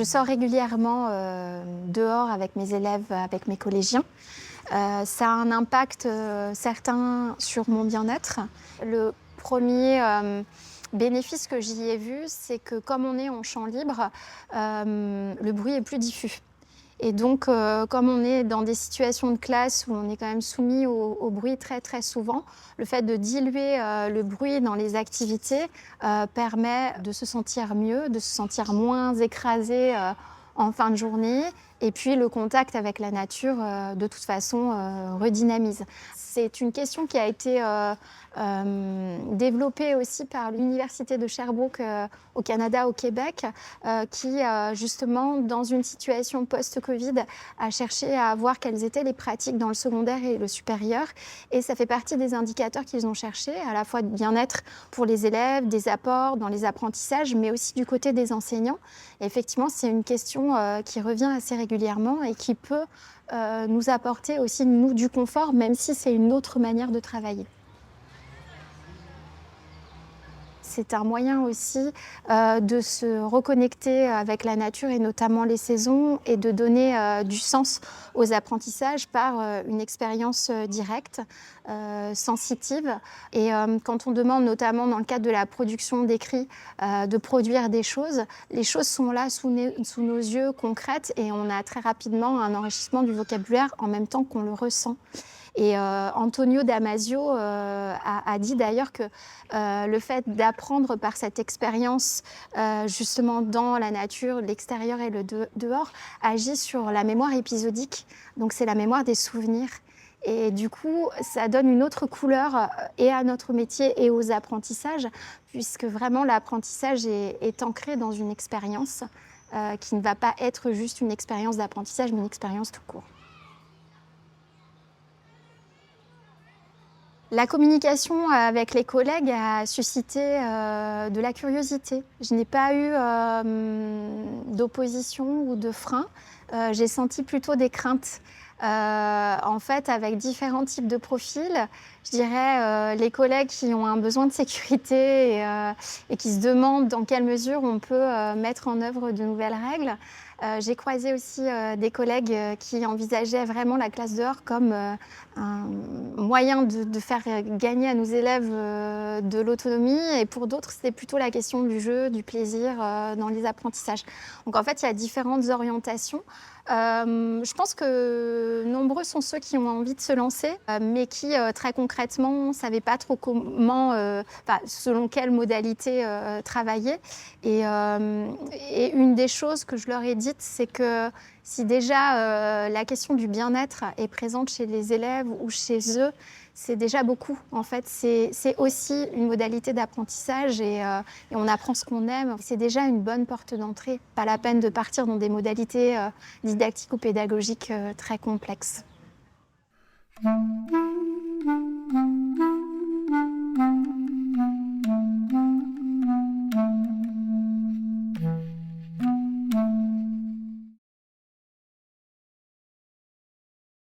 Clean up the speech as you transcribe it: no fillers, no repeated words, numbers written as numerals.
sors régulièrement dehors avec mes élèves, avec mes collégiens. Ça a un impact certain sur mon bien-être. Le premier bénéfice que j'y ai vu, c'est que comme on est en champ libre, le bruit est plus diffus. Et donc, comme on est dans des situations de classe où on est quand même soumis au bruit très très souvent, le fait de diluer le bruit dans les activités permet de se sentir mieux, de se sentir moins écrasé en fin de journée. Et puis le contact avec la nature, de toute façon, redynamise. C'est une question qui a été développée aussi par l'Université de Sherbrooke au Canada, au Québec, qui justement, dans une situation post-Covid, a cherché à voir quelles étaient les pratiques dans le secondaire et le supérieur. Et ça fait partie des indicateurs qu'ils ont cherchés, à la fois de bien-être pour les élèves, des apports dans les apprentissages, mais aussi du côté des enseignants. Et effectivement, c'est une question qui revient assez régulièrement et qui peut nous apporter aussi, nous, du confort, même si c'est une autre manière de travailler. C'est un moyen aussi de se reconnecter avec la nature et notamment les saisons et de donner du sens aux apprentissages par une expérience directe, sensitive. Et quand on demande notamment dans le cadre de la production d'écrits de produire des choses, les choses sont là sous nos yeux concrètes et on a très rapidement un enrichissement du vocabulaire en même temps qu'on le ressent. Et Antonio Damasio a dit d'ailleurs que le fait d'apprendre par cette expérience justement dans la nature, l'extérieur et le dehors, agit sur la mémoire épisodique. Donc c'est la mémoire des souvenirs. Et du coup, ça donne une autre couleur et à notre métier et aux apprentissages, puisque vraiment l'apprentissage est ancré dans une expérience qui ne va pas être juste une expérience d'apprentissage, mais une expérience tout court. La communication avec les collègues a suscité de la curiosité. Je n'ai pas eu d'opposition ou de frein. J'ai senti plutôt des craintes. En fait, avec différents types de profils, je dirais les collègues qui ont un besoin de sécurité et qui se demandent dans quelle mesure on peut mettre en œuvre de nouvelles règles. J'ai croisé aussi des collègues qui envisageaient vraiment la classe dehors comme un moyen de faire gagner à nos élèves de l'autonomie. Et pour d'autres, c'était plutôt la question du jeu, du plaisir dans les apprentissages. Donc en fait, il y a différentes orientations. Je pense que nombreux sont ceux qui ont envie de se lancer, mais qui très concrètement ne savaient pas trop comment, selon quelle modalité travailler. Et une des choses que je leur ai dites, c'est que si déjà la question du bien-être est présente chez les élèves ou chez eux, c'est déjà beaucoup. En fait, c'est aussi une modalité d'apprentissage et on apprend ce qu'on aime. C'est déjà une bonne porte d'entrée. Pas la peine de partir dans des modalités didactiques ou pédagogiques très complexes.